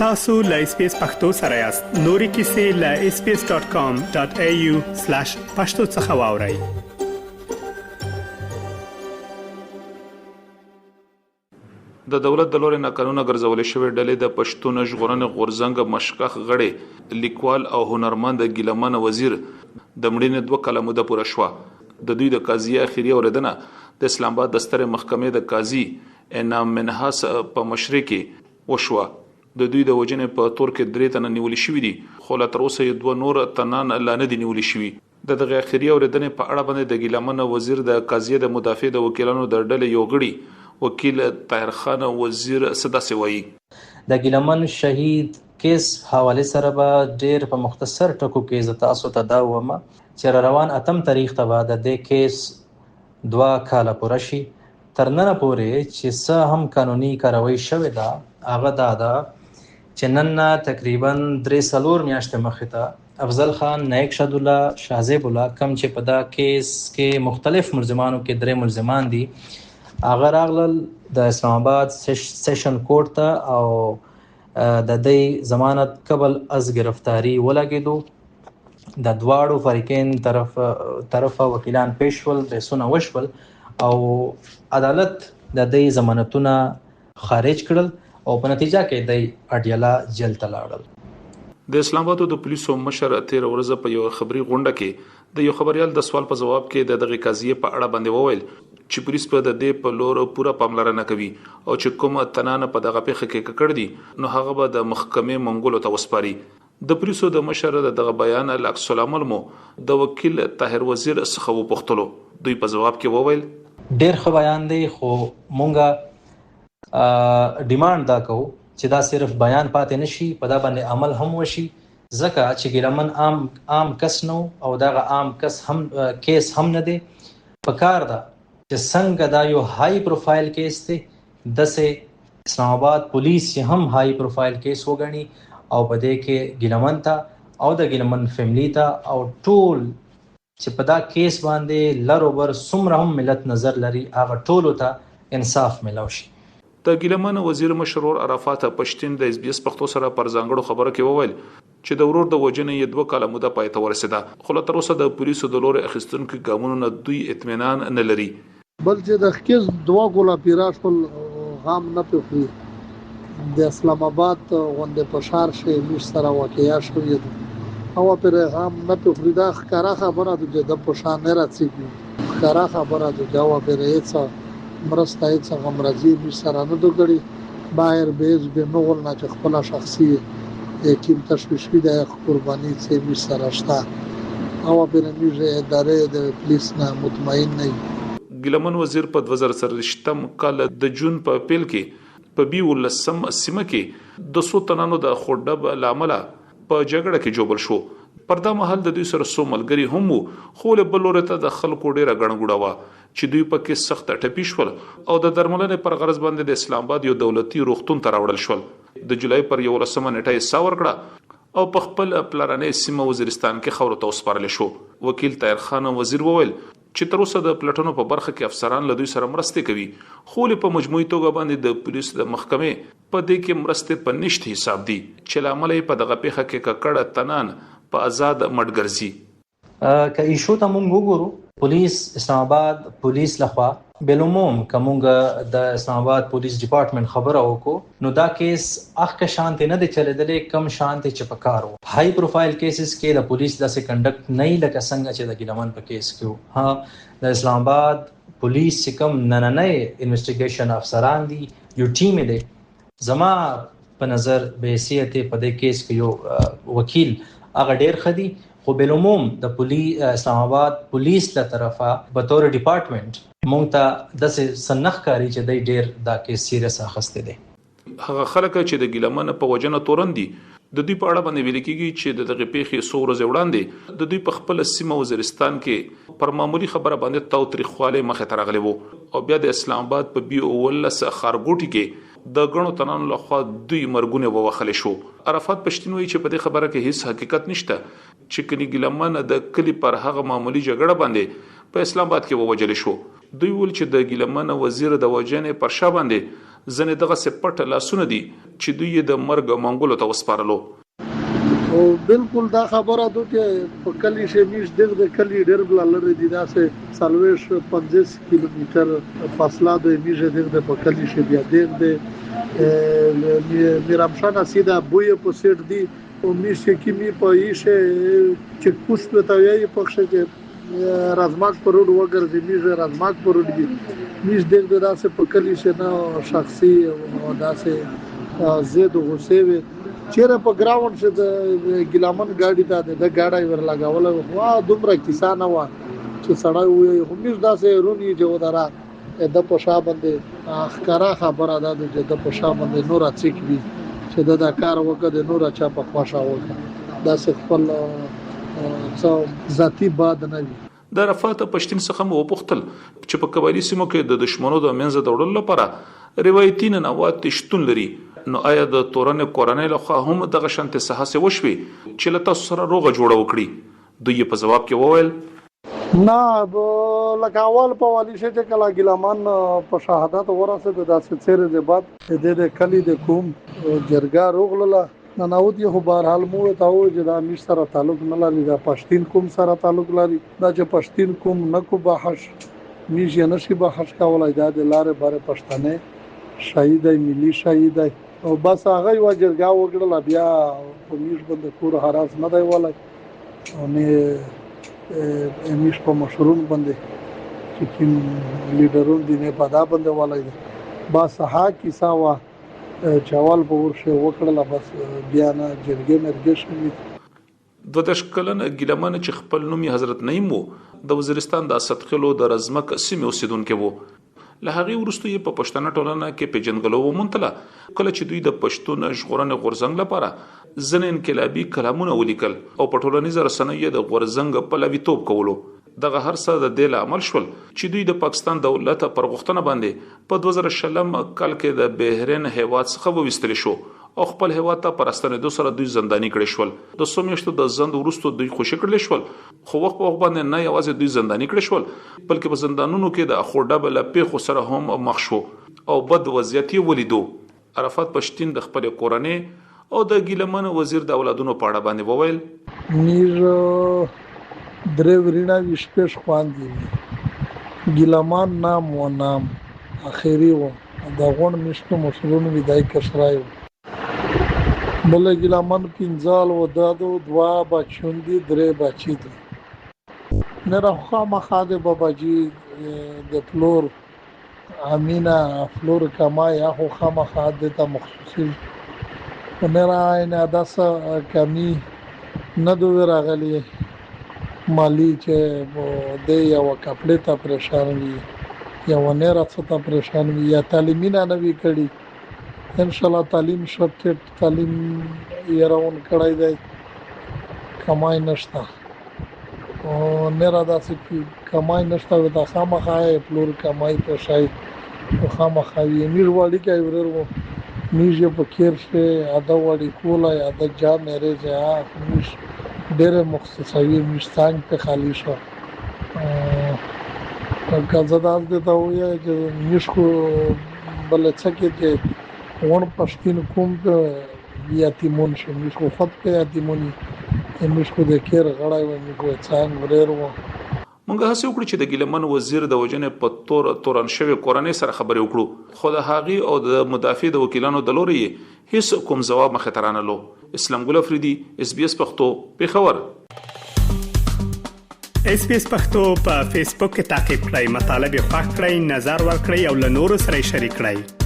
tasu.lspacepakhtosarayast nori kisi.lspace.com.au/pakhtosakhawauri. د دولت د لوري نه قانونه ګرځول شوی ډلې د پښتون ژغورنې غورزنګ مشکخ غړي لیکوال او هنرمند ګیلمن وزیر د مړینې 2 کاله موده پوره شو. د دوی د قاضي اخیری اوریدنه د اسلام آباد د ستر محکمې د قاضي انعام منحاس په مشرۍ کې وشوه. د دوی د وجنې په تور کې 3 تنه نیول شوی دي، خو لا تر اوسه 2 نور تنان لا نه دي نیول شوی. دغه اخیری اوریدنې په اړه باندې د ګیلمن وزیر د قاضي د مدافع د وکیلانو د ډلې یو غړي وکیل طاهر خان وزیر صدا سوي د ګیلمن شهید کیس حواله سره به ډیر په مختصر ټکو کې زتا تاسو ته دا ومه چې روان اتم تاریخ ته بعد د کیس 2 کاله پوره شي. تر نن پورې چې څه هم قانوني کاروایی شوې ده هغه دا چې نن تقریبا 3 میاشتې مخې ته افضل خان، نایک شهد الله، شاهزیب الله کم چې په دا کیس کې مختلف ملزمانو کې 3 ملزمان دي هغه راغلل د اسلام آباد سیشن کورټ ته او د دې ضمانت قبل از گرفتاری ولګیدو. د دواړو فریقین طرفه وکیلان پېښول، بحثونه وشول او عدالت د دې ضمانتونه خارج کړل او په نتیجه کې د اډیالا جیل ته لاړل. د اسلام آباد د پولیسو مشر 13 ورځې په یو خبري غونډه کې د یو خبريال د سوال په جواب کې د دغه قضیه په اړه باندې وویل چې پولیس په د دې په لور پوره پاملرنه کوي او چې کوم تنانه په دغه پیښه کې کړ دي نو هغه به د محکمې منګولو ته وسپاري. د پولیسو د مشر دغه بیان عکس العمل مو د وکیل طاهر وزیر څخه وپوښتلو. دوی په جواب کې وویل ډېر ښه بیان دی، خو مونږه ډیماند دا کوو چې دا صرف بیان پاتې نشي، په دا باندې عمل هم وشي، ځکه چې ګیلمن عام کس نو او دا عام کس هم کیس هم نه دی. پکار دا چې څنګه دا یو های پروفایل کیس دی دسه اسلام آباد پولیس هم های پروفایل کیس وګڼي او په دې کې ګیلمن ته او د ګیلمن فیملی ته او ټول چې په دا کیس باندې لروبر څومره هم ملت نظر لري هغه ټولو ته انصاف ملو شي. د ګیلمن وزیر مشرور عرفات پښتين د اس بي اس پښتو سره پر ځانګړو خبره کې وویل چې د ورور د وجنې 2 کاله موده پای ته ورسېده، خو تر اوسه د پولیسو د لوري اخیستونکو ګامونو نه دوی اطمینان نه لري. بل چې د کیس 2 ګولا پیراش په غام نه پخري د اسلام آباد غونډه په شهر شي مش سره واقعیا شوې ده او پر غام نه پخري دا ښکارا خبره ده چې د پښان نه راځي ښکارا خبره ده دا و پر هیڅ مرسته هیڅ غمرازي مش سره نه دوګړي بایر بیز به نوول نه خپل شخصي کیم تشویشي د قرباني چې مش سره شته او پر میږي ادارې د پولیس نه مطمئن نه. ګیلمن وزیر په 2023 کال د جون په اپریل کې په بیولسم سیمه کې د 100 تنانو د خوډب لامل په جګړه کې جوړ شو. پردا محل د دوی سره سو ملګری هم خو له بلورته د خلکو ډیره غړنګوډه چې دوی په کې سخت ټپي شول او د درملنې پر غرض باندې د اسلام آباد یو دولتي روغتون ته راوړل شول. د جولای پر 11 نیټه ساور کړه او په خپل پلانې سیمه وزیرستان کې خبرو ته وسپارل شو. وکیل طاهر خان وزیر وویل چې تر اوسه د پلټنو په برخه کې افسران له دوی سره مرسته کوي، خو له په مجموعي توګه باندې د پولیس د محکمې په دې کې مرسته په نشته حساب دي چې لامل په دغه پیښه کې ککړه تنان په آزاد مډګرځي. که ایشو ته مونږ وګورو پولیس اسلام آباد پولیس لخوا بلوموم کومګه د اسلام آباد پولیس ډپارټمنټ خبره وکړو نو دا کیس اخ شانت نه دی چلیدلې، کم شانت چې پکارو های پروفایل کیسز کې د پولیس داسې کنډکټ نه لکه څنګه چې د ګیلمن په کیس کې ها د اسلام آباد پولیس چې کوم نننې انویسټیګیشن افسران دي یو ټیم دی زما په نظر به حیثیت په دې کیس کې یو وکیل هغه ډیر خدي، خو بلوموم د اسلام آباد پولیس له طرفه به تور ډپارټمنټ مونږ ته د سنخ کاری چې د ډیر دا کې سیریس اخسته دي. هغه خلک چې د ګیلمن په وجنه تورندي د دوی په اړه باندې ویل کېږي چې دغه پیښې سور زوړاندې د دوی په خپل سیمه وزیرستان کې پر معمولی خبره باندې تاوتریخواله مخه ترغلي وو او بیا د اسلام آباد په بي اولس خارګوټي کې د غنو تنانو لخوا دوی مرګونه ووخل شو. عرفات پښتون وی چې په دې خبره کې هیڅ حقیقت نشته چې کلی ګیلمن د کلی پر هغه معمولی جګړه باندې په اسلام آباد کې ووجل شو. دوی ول چې د ګیلمن وزیر د وجنې پر شا باندې ځنې دغه سپټ لاسونه دي چې دوی د مرګ منګولو ته وسپارلو. او بالکل دا خبره ده چې په کلی شه میش دغه کلی ډېر بل لري دي دا سه 50 کیلومتر فاصله د میش دغه په کلی شه بیا دغه میرامشان سیده بوی په سیټ دی او میش کې می په ایشه چې پوسټ ته یې پخشه چې رازماک پر روډ وګرځي میش رازماک پر روډ دی میش دغه دا سه په کلی شه نه شخصي او دا سه زید غوسه چیرې په ګراوند چې د ګلامن ګاډي ته د ګاډي ور لگاول وا دومره کسانه وا چې سړی وي همیش داسې رونی جو درا د پښا باندې اخکارا خبره ده چې د پښا باندې نور اڅیک وي چې دا کار وکړي نور چا په خوښه وکړي دا څه خپل څو ذاتی باد نه وي. د رفات پښتون څخه مو وپوښتل چې په قبایلی سیمو کې د دشمنو د منځ د وړلو لپاره روایتي ننوات شتون لري، نو آیا د تورن کورنۍ لخوا هم دغه شانت سهاسه وشوي چې لته سره روغه جوړه وکړي؟ دوی په جواب کې وویل نه لکه اول په والی شه چې کله ګلامان په شهادت ورسه د داسې چیرې د بعد د کلی د کوم جرګه روغله نه نوود یو بهرحال مو ته و چې دا مش سره تعلق نه لري دا پښتين کوم سره تعلق لري دا چې پښتين کوم نه کو بحث میش نشي بحث کولای دا د لارې باره پښتنه شهید ملي شهید او بس هغه یو جرګه وکړه بیا په میش باندې کور هراس نه دی ولای او نه میش په مشروم باندې چې کوم لیډرون دي نه پدا باندې ولای بس ها کیسه وا چاوال په ورشه وکړه بس بیا نه جرګه مرګ شوی. د تشکلن ګلمان چې خپل نومي حضرت نعیم وو د وزیرستان د اسدخلو د رزمک سیمه اوسیدونکو وو. له هغه وروسته یې په پښتنه ټولنه کې پیژنګلو ومنتله کله چې دوی د پښتون ژغورنې غورځنګ لپاره ځنې انقلابي کلامونه ولیکل او په ټولنیزه رسنیو د غورځنګ په لویتوب کولو. دغه هر څه د دې عمل شول چې دوی د پاکستان دولت پر غوښتنه باندې په 2000 کال کې د بحرین هیواد څخه وستل شو او خپل هیواد ته پرستنې سره دوی زنداني کړي شول. د سومیشتو د زند وروسته دوی خوشی کړل شول خو وخت په باندې نه یوازې دوی زنداني کړي شول بلکې په زندانونو کې د اخورډه بل پیښو سره هم مخ شو او بد وضعیت ولیدو. عرفات پښتين د خپل کورنۍ او د ګیلمن وزیر د اولادونو په اړه باندې وویل میر درې ورینه وشپش خواندي ګیلمان نام و نام اخیری و د غون مشته مسلون ودای کشرای بل ګیلمان پینځال و دادو دوا بچوندي درې بچی دي نه راخه مخاده باباجی د فلور امینا فلور کما یا خو خامخاده ته مخصوصي نه راینه داسه کمی نه دوی راغلی مالی چې د یو کپړې ته پریشان وي یا ونه راځه ته پریشان وي یا تعلیمي نه وی کړي ان شاء الله تعلیم شرط تعلیم یې راون کړای دی کمای نشته او نه را داسې کمای نشته دا خامخای فلور کمای په شای او خامخای میر وړي کوي ورو میږي په کیر شه ادا وړي کولا یا د جا مېره جا میش ډېر مختصوي مشتان په خالی شو کله دا ته وایي چې مشکو بل څه کې چې ون پښتين کوم په یتیمون شو مشکو خط په یتیمونی مشکو د کیر غړای و مشکو څنګه ورېرو مونږ هڅه وکړو چې د ګیلمن وزیر د وجنې په تورن شوی کورنۍ سره خبرې وکړو خو د هاغي او د مدافع د وکیلانو د لوري هیڅ کوم جواب مخه ترانه لو. اسلام ګل افریدي SBS پښتو پیښور. SBS پښتو په فیسبوک کې تا کې پلی مطلب یو فاک کړئ نظر ور کړئ او له نورو سره شریک کړئ.